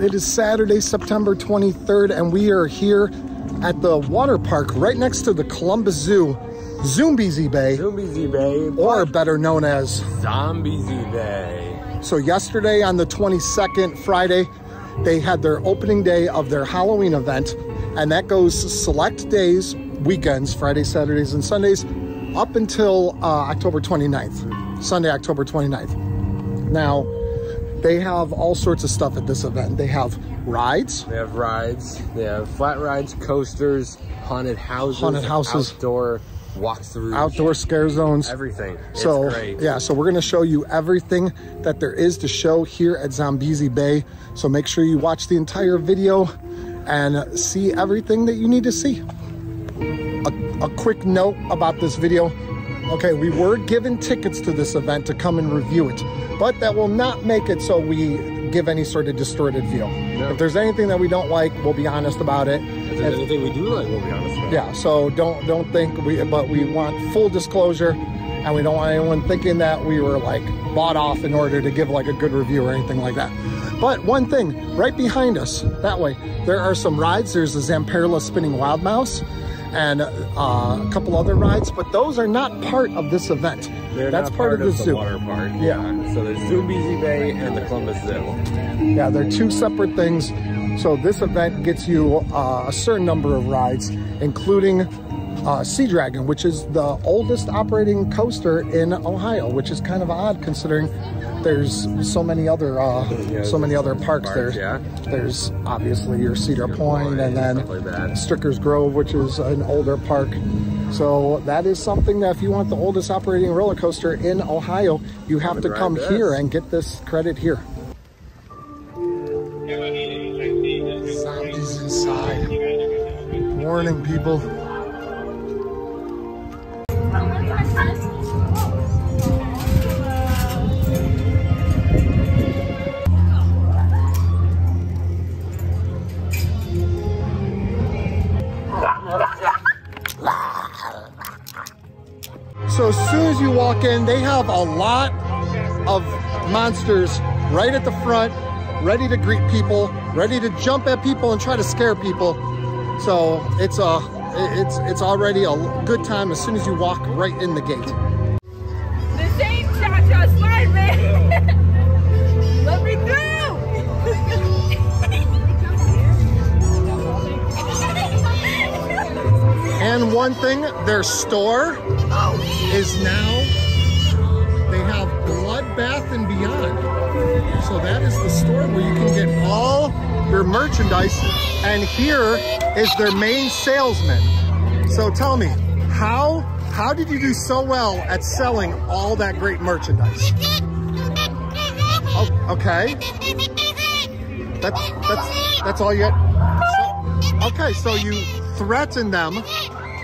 It is Saturday, September 23rd, and we are here at the water park right next to the Columbus Zoo, Zombiezi Bay. Zombiezi Bay. Or better known as Zombiezi Bay. So yesterday on the 22nd, Friday, they had their opening day of their Halloween event, and that goes select days, weekends, Fridays, Saturdays, and Sundays, up until October 29th, Sunday, October 29th. Now, they have all sorts of stuff at this event. They have rides. They have rides. They have flat rides, coasters, haunted houses, outdoor walkthroughs, outdoor scare zones, everything. It's so great. Yeah, so we're going to show you everything that there is to show here at Zombiezi Bay. So make sure you watch the entire video and see everything that you need to see. A quick note about this video. Okay, we were given tickets to this event to come and review it, but that will not make it so we give any sort of distorted view. No. If there's anything that we don't like, we'll be honest about it. If there's anything we do like, we'll be honest about it. Yeah, so don't think but we want full disclosure, and we don't want anyone thinking that we were like bought off in order to give like a good review or anything like that. But one thing, right behind us, that way, there are some rides. There's the Zamperla Spinning Wild Mouse, and a couple other rides, but those are not part of this event. That's part of the zoo. Water park. Yeah. So there's Zombiezi Bay and the Columbus Zoo. Yeah, they're two separate things. So this event gets you a certain number of rides, including Sea Dragon, which is the oldest operating coaster in Ohio, which is kind of odd considering there's so many other parks. There's obviously your Cedar Point, and then Stricker's Grove, which is an older park. So that is something that if you want the oldest operating roller coaster in Ohio, you have to come here and get this credit here. Zombies inside. Warning, people. So as soon as you walk in, they have a lot of monsters right at the front, ready to greet people, ready to jump at people and try to scare people. So it's already a good time as soon as you walk right in the gate. The same cha-cha slide, man. Let me through. And one thing, their store is now, they have Blood Bath and Beyond. So that is the store where you can get all your merchandise. And here is their main salesman. So tell me, how did you do so well at selling all that great merchandise? Oh, okay. That's all you get? So, okay, so you threatened them,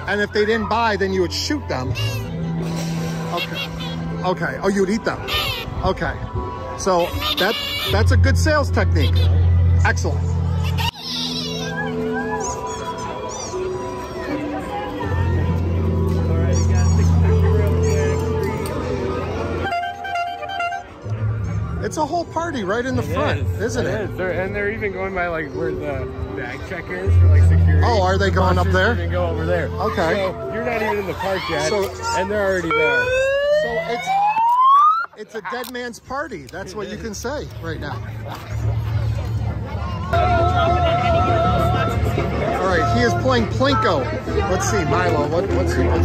and if they didn't buy, then you would shoot them. Okay. Oh, you would eat them. Okay. So that's a good sales technique. Excellent. It's a whole party right in the front, isn't it? And they're even going by like where the bag check is for like security. Oh, are they going up there? They can go over there. Okay. So you're not even in the park yet, and they're already there. So it's a dead man's party. That's what you can say right now. All right, he is playing Plinko. Let's see, Milo. What's he doing?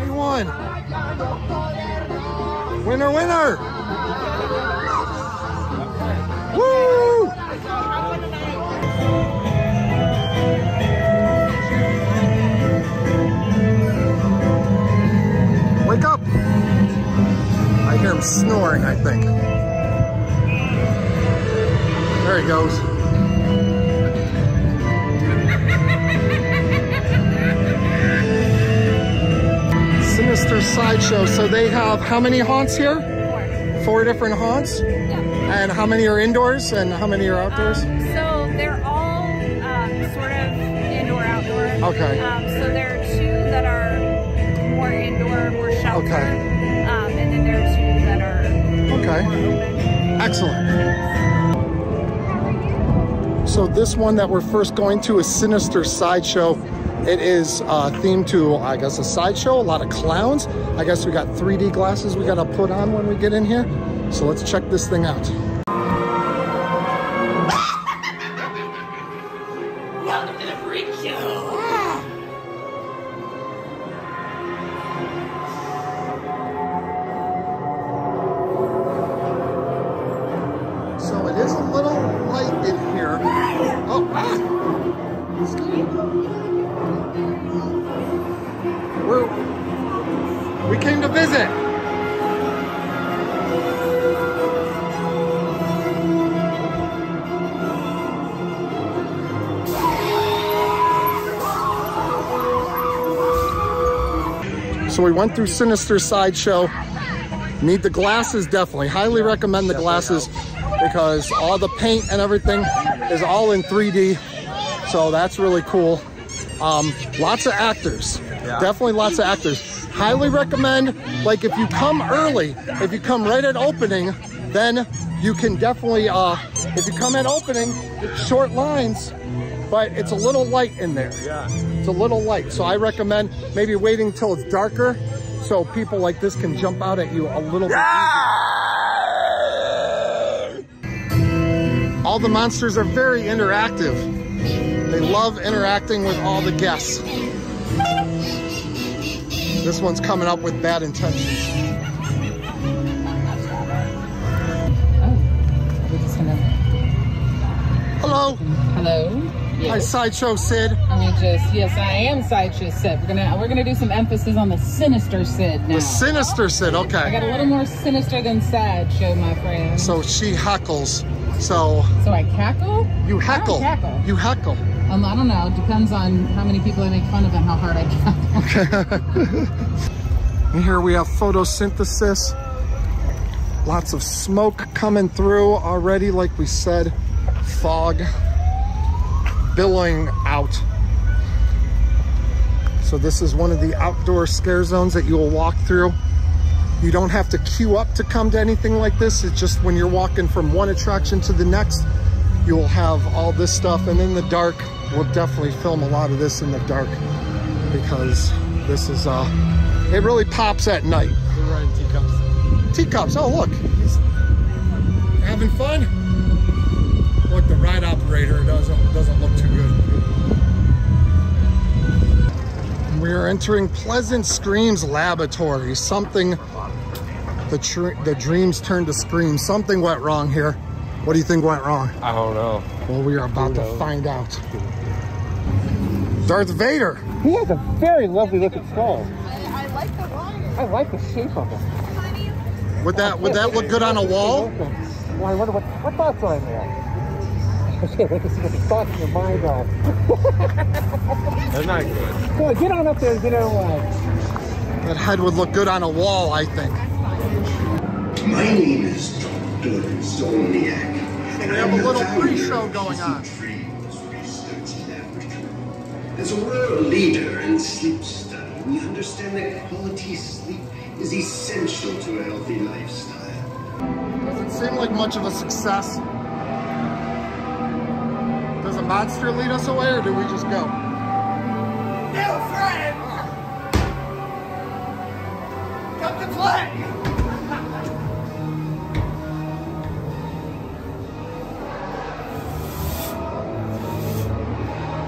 He won! Winner, winner! Woo! Wake up! I hear him snoring, I think. There he goes. Sinister Sideshow. So they have how many haunts here? 4 different haunts? Yeah. And how many are indoors and how many are outdoors? So they're all sort of indoor, outdoor. Okay. So there are 2 that are more indoor, more sheltered. Okay. And in there too that are okay. more open. Excellent. So this one that we're first going to is Sinister Sideshow. It is themed to, I guess, a sideshow, a lot of clowns. I guess we got 3D glasses we gotta put on when we get in here. So let's check this thing out. Welcome to the freak show. So it is a little light in here. Oh, we came to visit. So we went through Sinister Sideshow. Need the glasses, definitely. Highly recommend the glasses because all the paint and everything is all in 3D. So that's really cool. Lots of actors. Yeah. Definitely lots of actors. Highly recommend, like if you come early, if you come right at opening, then you can definitely, if you come at opening, it's short lines, but it's a little light in there. Yeah. It's a little light. So I recommend maybe waiting till it's darker so people like this can jump out at you a little bit easier. All the monsters are very interactive. They love interacting with all the guests. This one's coming up with bad intentions. Hello. Hello. Yes. Hi, Sideshow Sid. Yes, I am Sideshow Sid. We're gonna do some emphasis on the Sinister Sid now. The Sinister Sid, I okay. got a little more sinister than Sideshow, my friend. So she heckles. So I cackle? you heckle. I don't cackle. You heckle. I don't know. Depends on how many people I make fun of and how hard I cackle. And here we have photosynthesis. Lots of smoke coming through already, like we said. Fog billowing out. So this is one of the outdoor scare zones that you will walk through. You don't have to queue up to come to anything like this. It's just when you're walking from one attraction to the next, you will have all this stuff. And in the dark, we'll definitely film a lot of this in the dark because this is, it really pops at night. We're riding teacups. Teacups, oh look. He's having fun. Look, the ride operator doesn't look too good. We are entering Pleasant Screams Laboratory. Something, the dreams turned to screams. Something went wrong here. What do you think went wrong? I don't know. Well, we are about to find out. Darth Vader. He has a very lovely looking skull. I like the wire. I like the shape of it. Would that look good on a wall? Well, I wonder what thoughts are in there. I can't wait to see what the thoughts in your mind are. That's not good. Come on, get on up there and get on line. That head would look good on a wall, I think. My name is Dr. Zomniak. We have a little pre-show going on. As a world leader in sleep study, we understand that quality sleep is essential to a healthy lifestyle. Doesn't seem like much of a success. Does a monster lead us away or do we just go? New friend! Come to play!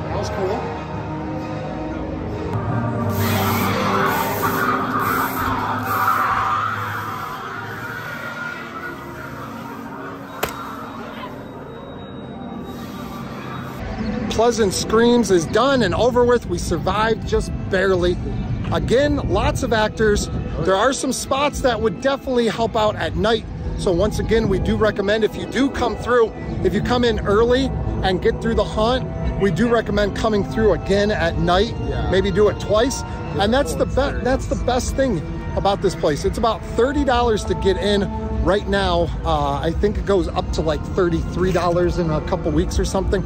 That was cool. Pleasant Screams is done and over with. We survived just barely. Again, lots of actors. There are some spots that would definitely help out at night. So once again, we do recommend if you do come through, if you come in early and get through the haunt, we do recommend coming through again at night. Yeah. Maybe do it twice. And that's the best thing about this place. It's about $30 to get in. Right now, I think it goes up to like $33 in a couple weeks or something.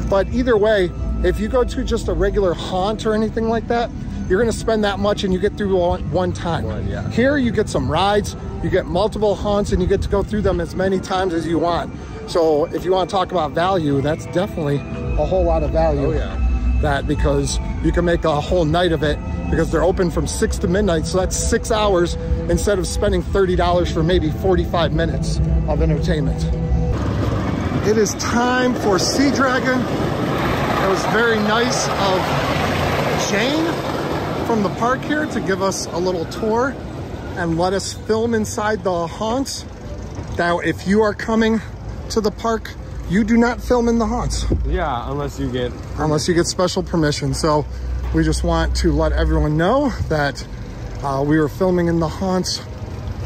But either way, if you go to just a regular haunt or anything like that, you're gonna spend that much and you get through one time. Yeah. Here you get some rides, you get multiple haunts, and you get to go through them as many times as you want. So if you want to talk about value, that's definitely a whole lot of value. Oh yeah. That, because you can make a whole night of it, because they're open from 6 to midnight, so that's 6 hours instead of spending $30 for maybe 45 minutes of entertainment. It is time for Sea Dragon. It was very nice of Jane from the park here to give us a little tour and let us film inside the haunts. Now, if you are coming to the park, you do not film in the haunts. Yeah, unless you get special permission. So we just want to let everyone know that we were filming in the haunts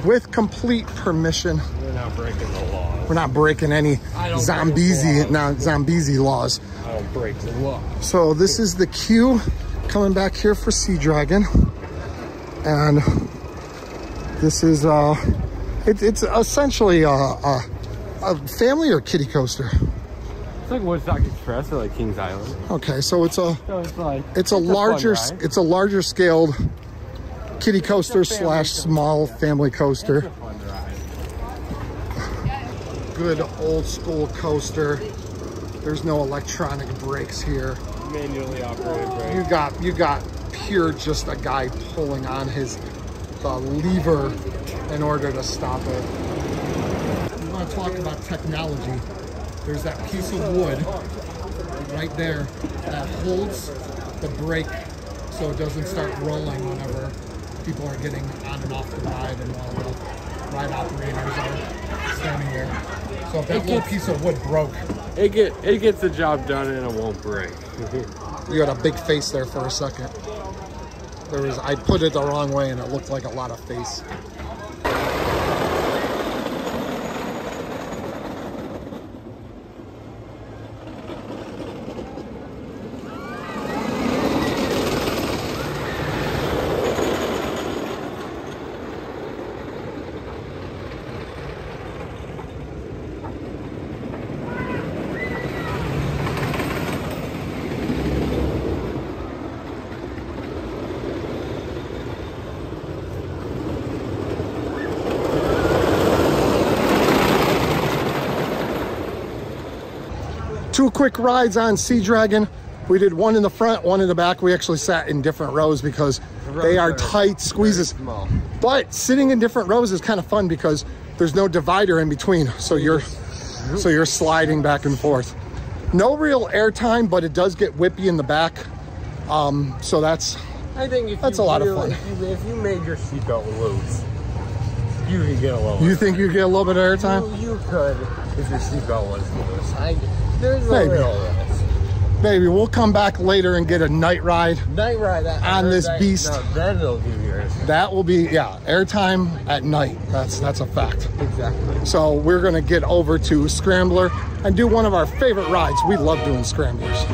with complete permission. We're not breaking the laws. We're not breaking any Zombiezi laws. I don't break the law. So this is the queue coming back here for Sea Dragon, and this is it's essentially a family or kiddie coaster. It's like Woodstock Express or like Kings Island. Okay, so it's a larger scaled kiddie coaster slash small family coaster. It's a fun ride. Good old school coaster. There's no electronic brakes here. Manually operated brake. You got pure just a guy pulling on the lever in order to stop it. We want to talk about technology. There's that piece of wood right there that holds the brake so it doesn't start rolling whenever people are getting on and off the ride and while the ride operators are standing there. So if that little piece of wood broke, it gets the job done and it won't break. You got a big face there for a second. I put it the wrong way and it looked like a lot of face. Two quick rides on Sea Dragon. We did one in the front, one in the back. We actually sat in different rows because they are tight squeezes. But sitting in different rows is kind of fun because there's no divider in between. So you're sliding back and forth. No real airtime, but it does get whippy in the back. So that's a lot of fun. If you made your seatbelt loose, you could get a little. You think you get a little bit of airtime? You could if your seatbelt was loose. There's a little risk. Maybe we'll come back later and get a night ride. On this beast. No, then it'll give you airtime. That will be, yeah, airtime at night. That's a fact. Exactly. So we're gonna get over to Scrambler and do one of our favorite rides. We love doing Scramblers.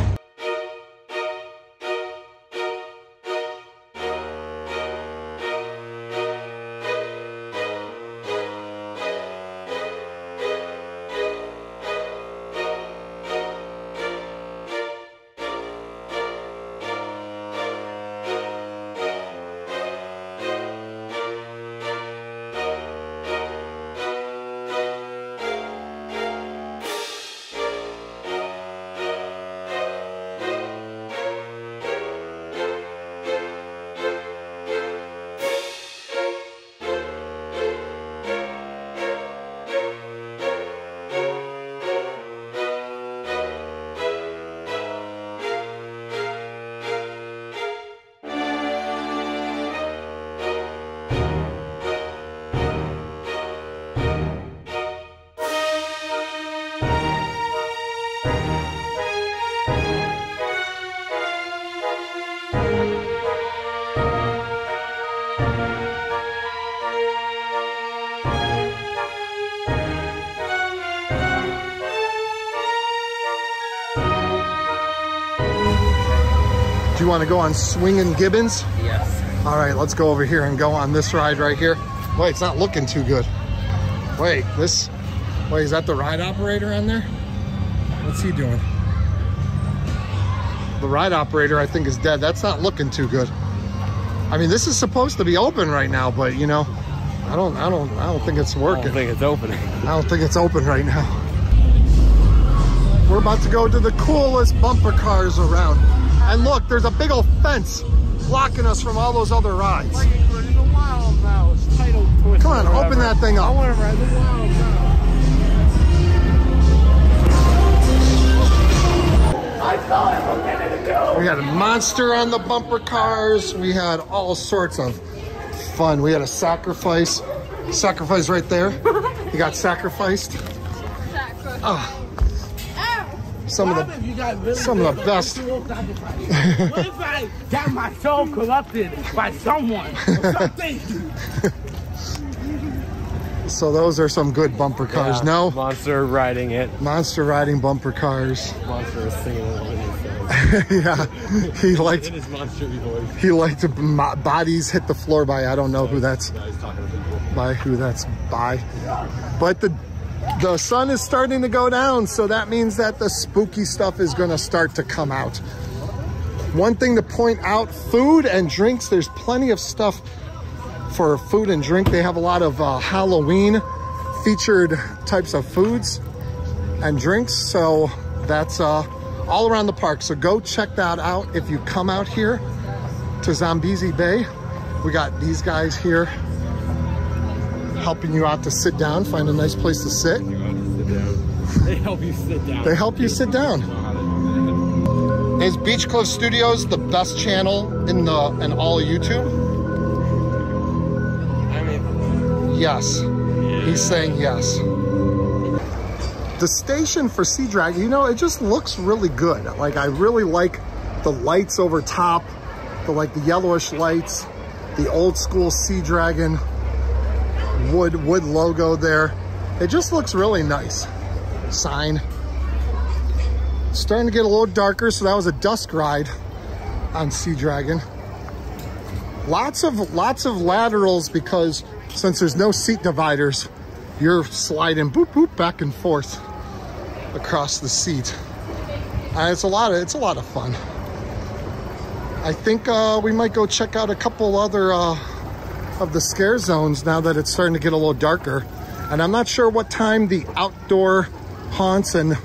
Do you want to go on Swingin' Gibbons? Yes. All right, let's go over here and go on this ride right here. Wait, it's not looking too good. Wait, is that the ride operator on there? What's he doing? The ride operator, I think, is dead. That's not looking too good. I mean, this is supposed to be open right now, but you know, I don't think it's working. I don't think it's opening. I don't think it's open right now. We're about to go to the coolest bumper cars around. And look, there's a big old fence blocking us from all those other rides. Come on, open that thing up. I want to ride the Wild Mouse. We had a monster on the bumper cars. We had all sorts of fun. We had a sacrifice right there. He got sacrificed. Some of the best. What if I got my soul corrupted by someone or something? So those are some good bumper cars. Yeah, no? Monster riding it. Monster riding bumper cars. Monster is singing along in his yeah, he liked in his monster voice. He liked to bodies hit the floor by I don't know who that's No, he's talking to people. by who that's by. But the sun is starting to go down, so that means that the spooky stuff is going to start to come out. One thing to point out, food and drinks, there's plenty of stuff for food and drink. They have a lot of Halloween featured types of foods and drinks, so that's all around the park. So go check that out if you come out here to Zombiezi Bay. We got these guys here helping you out to sit down, find a nice place to sit. They help you sit down. They help you sit down. Is Beach Cliff Studios the best channel in all of YouTube? I mean, Yes. yeah. He's saying yes. The station for Sea Dragon, you know, it just looks really good. Like, I really like the lights over top, the yellowish lights, the old school Sea Dragon wood logo there. It just looks really nice. Sign. It's starting to get a little darker, so that was a dusk ride on Sea Dragon. Lots of laterals, because since there's no seat dividers, you're sliding boop boop back and forth across the seat. It's a lot of fun. I think we might go check out a couple other of the scare zones now that it's starting to get a little darker. And I'm not sure what time the outdoor haunts, and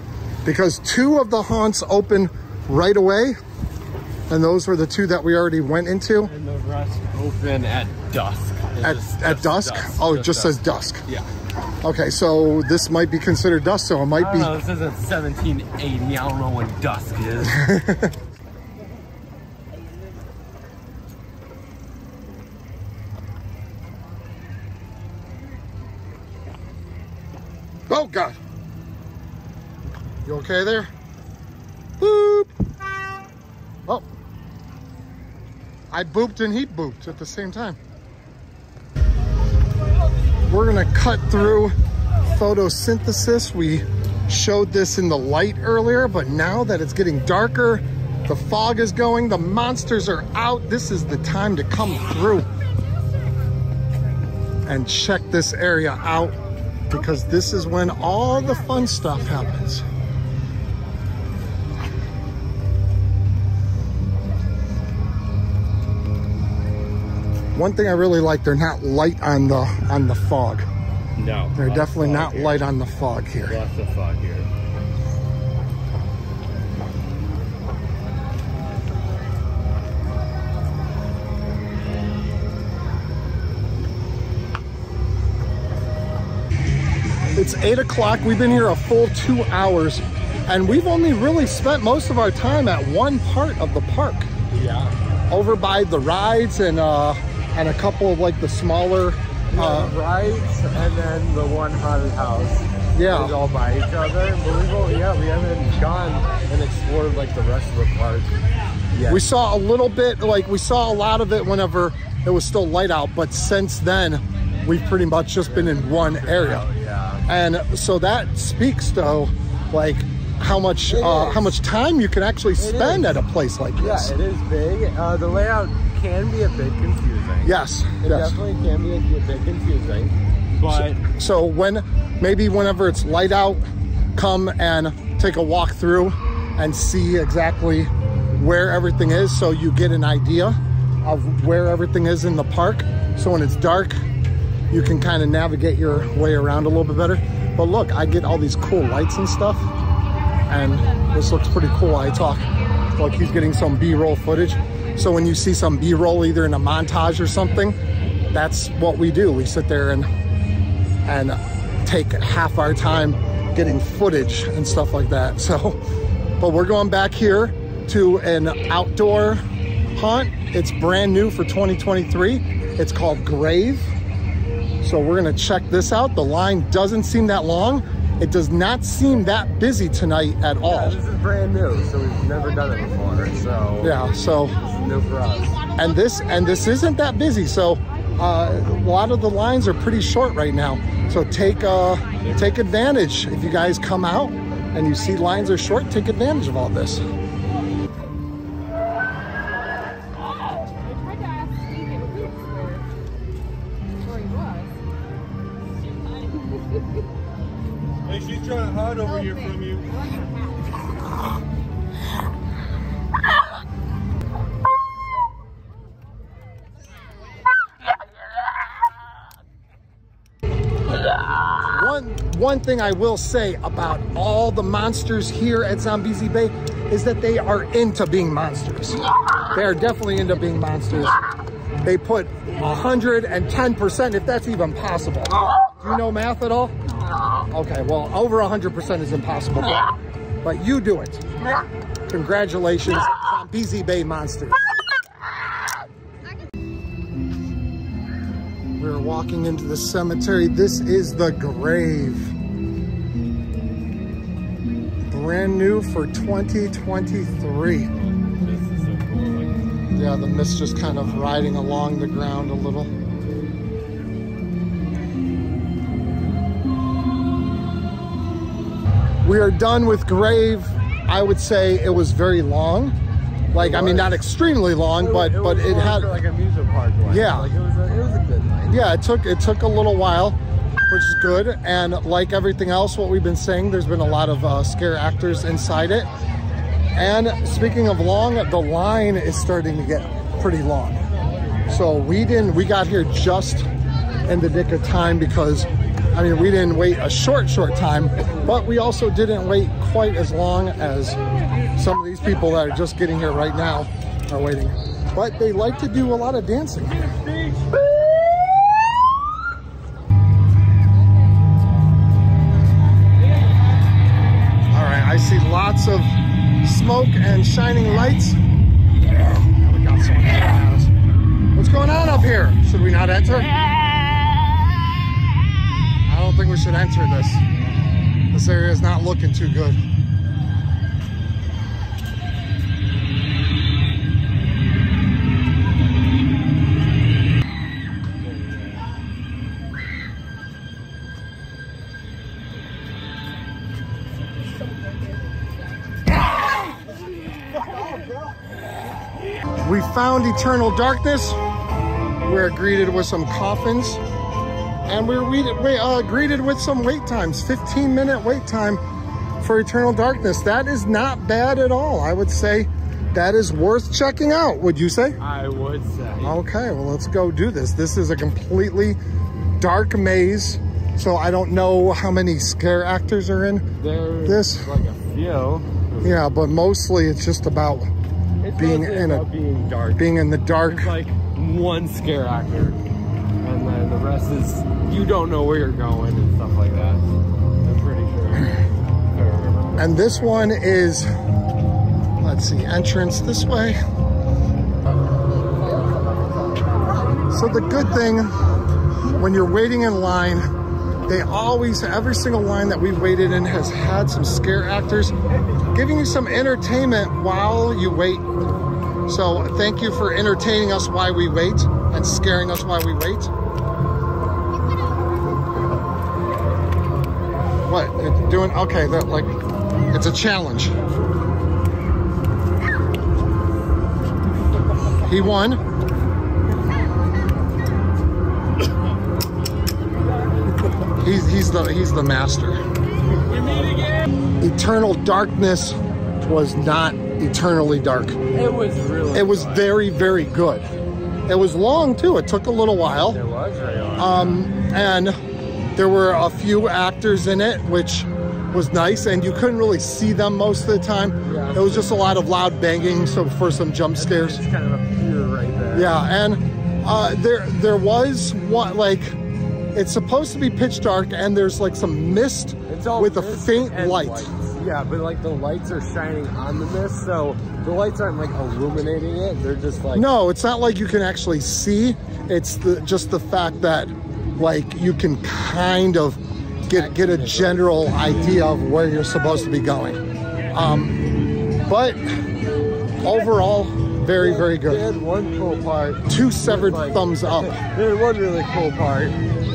because 2 of the haunts open right away, and those were the 2 that we already went into. And the rest open at dusk. At dusk? Oh, it just says dusk. Yeah. Okay, so this might be considered dusk, so it might be. This isn't 1780. I don't know when dusk is. Oh God! You okay there? Boop! Oh. I booped and he booped at the same time. We're gonna cut through photosynthesis. We showed this in the light earlier, but now that it's getting darker, the fog is going, the monsters are out. This is the time to come through and check this area out, because this is when all the fun stuff happens. One thing I really like, they're not light on the fog. No. They're definitely not here. light on the fog here. Lots of fog here. It's 8 o'clock. We've been here a full 2 hours, and we've only really spent most of our time at one part of the park. Yeah. Over by the rides and a couple of like the smaller rides, and then the one haunted house. Yeah. It's all by each other. But we haven't gone and explored like the rest of the park yet. We saw a little bit, like we saw a lot of it whenever it was still light out, but since then we've pretty much just been in one area. Yeah. And so that speaks to like how much time you can actually spend at a place like this. Yeah, it is big. The layout can be a bit confusing. Yes, It definitely can be a bit confusing. But so whenever it's light out, come and take a walk through and see exactly where everything is, so you get an idea of where everything is in the park. So when it's dark, you can kind of navigate your way around a little bit better. But look, I get all these cool lights and stuff, and this looks pretty cool. I talk like he's getting some B-roll footage. So when you see some B-roll, either in a montage or something, that's what we do. We sit there and take half our time getting footage and stuff like that. So, but we're going back here to an outdoor hunt. It's brand new for 2023. It's called Grave. So we're gonna check this out. The line doesn't seem that long. It does not seem that busy tonight at all. Yeah, this is brand new, so we've never done it before. So yeah, so this is new for us. And this isn't that busy. So a lot of the lines are pretty short right now. So take advantage. If you guys come out and you see lines are short, take advantage of all this. Hey, she's trying to hide over here from you. One thing I will say about all the monsters here at Zombiezi Bay is that they are into being monsters. They are definitely into being monsters. They put 110%, if that's even possible. Do you know math at all? Okay, well, over 100% is impossible, but you do it. Congratulations, Zombiezi Bay monsters. We're walking into the cemetery. This is the Grave. Brand new for 2023. Yeah, the mist just kind of riding along the ground a little. We are done with Grave. I would say it was very long. Like, I mean, not extremely long, but it had like an amusement park one. Yeah. Like it was a good night. Yeah, it took a little while, which is good. And like everything else, what we've been saying, there's been a lot of scare actors inside it. And speaking of long, the line is starting to get pretty long. So we got here just in the nick of time because, I mean, we didn't wait a short time, but we also didn't wait quite as long as some of these people that are just getting here right now are waiting. But they like to do a lot of dancing. All right, I see lots of smoke and shining lights. Yeah, we got someone in the house. What's going on up here? Should we not enter? I don't think we should enter this. This area is not looking too good. We found eternal darkness. We're greeted with some coffins. And we're greeted with some wait times, 15-minute wait time for eternal darkness. That is not bad at all. I would say that is worth checking out. Would you say? I would say. Okay, well, let's go do this. This is a completely dark maze. So I don't know how many scare actors are in this. Like a few. Yeah, but mostly it's just about being in the dark. It's like one scare actor. And then the rest is, you don't know where you're going and stuff like that. I'm pretty sure. And this one is, let's see, entrance this way. So the good thing, when you're waiting in line, they always, every single line that we've waited in has had some scare actors giving you some entertainment while you wait. So thank you for entertaining us while we wait and scaring us while we wait. What, it's doing, okay, that like, it's a challenge. He won. He's the master. Eternal darkness was not eternally dark. It was really It was very, very good. It was long too. It took a little while. It was very long. And there were a few actors in it, which was nice, and you couldn't really see them most of the time. Yeah. It was just a lot of loud banging, so for some jump scares. It's kind of a pier right there. Yeah, and there was one, like, it's supposed to be pitch dark, and there's like some mist with a faint light. Lights. Yeah, but like the lights are shining on the mist, so the lights aren't like illuminating it. They're just like... No, it's not like you can actually see. It's just the fact that like you can kind of get a general idea of where you're supposed to be going. But overall, very, very good. They had one cool part. 2 severed thumbs up. They had one really cool part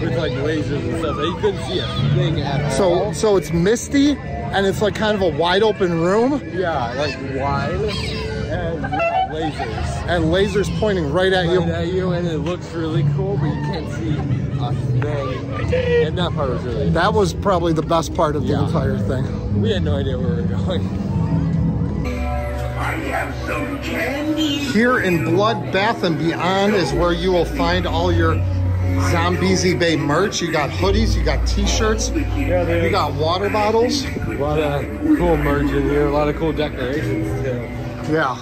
with like lasers and stuff that you couldn't see a thing at all. So it's misty, and it's like kind of a wide open room. Yeah, like wide, and yeah, lasers. And lasers pointing right at you. Right at you, and it looks really cool, but you can't see a thing. And that part was really... That was probably the best part of the entire thing. We had no idea where we were going. I have some candy. Here in Blood Bath and Beyond is where you will find all your Zombiezi Bay merch. You got hoodies, you got t-shirts, you got water bottles. A lot of cool merch in here, a lot of cool decorations too. Yeah.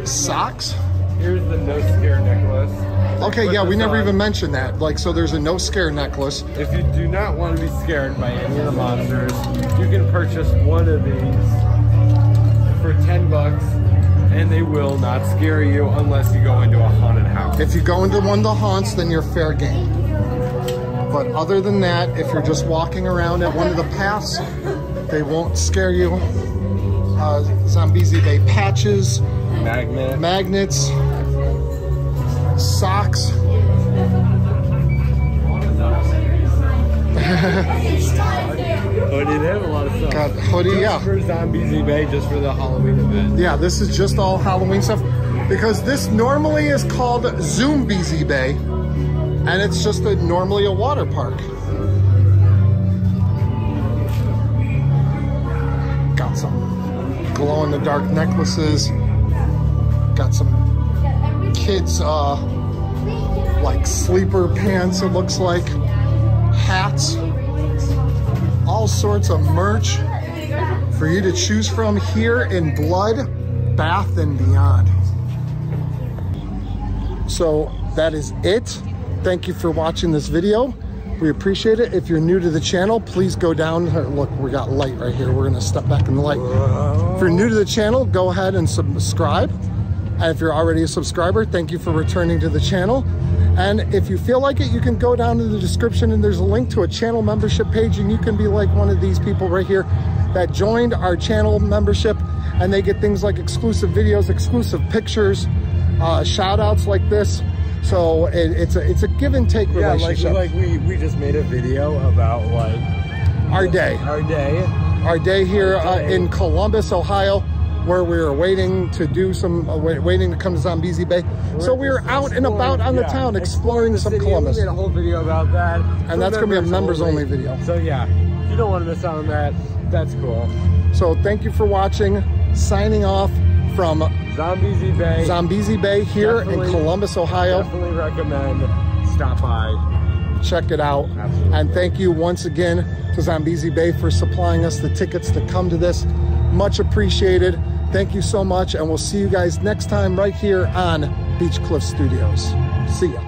Socks. Here's the no scare necklace. Okay, yeah, we never even mentioned that. Like, so there's a no scare necklace. If you do not want to be scared by any of the monsters, you can purchase one of these for $10, and they will not scare you unless you go into a haunted house. If you go into one of the haunts, then you're fair game. But other than that, if you're just walking around at one of the paths, they won't scare you. Zombiezi Bay patches, magnets, socks. Hoodie, they have a lot of stuff. Got hoodie, yeah. For Zombiezi Bay, just for the Halloween event. Yeah, this is just all Halloween stuff. Because this normally is called Zombiezi Bay. And it's just normally a water park. Got some glow-in-the-dark necklaces. Got some kids, like sleeper pants, it looks like. Hats. All sorts of merch for you to choose from here in Blood, Bath, and Beyond. So that is it. Thank you for watching this video. We appreciate it. If you're new to the channel, please go down. Look, we got light right here. We're gonna step back in the light. If you're new to the channel, go ahead and subscribe. And if you're already a subscriber, thank you for returning to the channel. And if you feel like it, you can go down to the description and there's a link to a channel membership page, and you can be like one of these people right here that joined our channel membership, and they get things like exclusive videos, exclusive pictures, shout outs like this. So it's a give and take relationship. Yeah, like we just made a video about like our day here in Columbus, Ohio, where we were waiting to do some waiting to come to Zombiezi Bay. So we were out and about on the town exploring some Columbus. We made a whole video about that, and that's gonna be a members only video. So yeah, if you don't want to miss out on that, that's cool. So thank you for watching. Signing off from Zombiezi Bay. Zombiezi Bay here in Columbus, Ohio. Definitely recommend stop by. Check it out. Absolutely. And thank you once again to Zombiezi Bay for supplying us the tickets to come to this. Much appreciated. Thank you so much, and we'll see you guys next time right here on Beach Cliff Studios. See ya.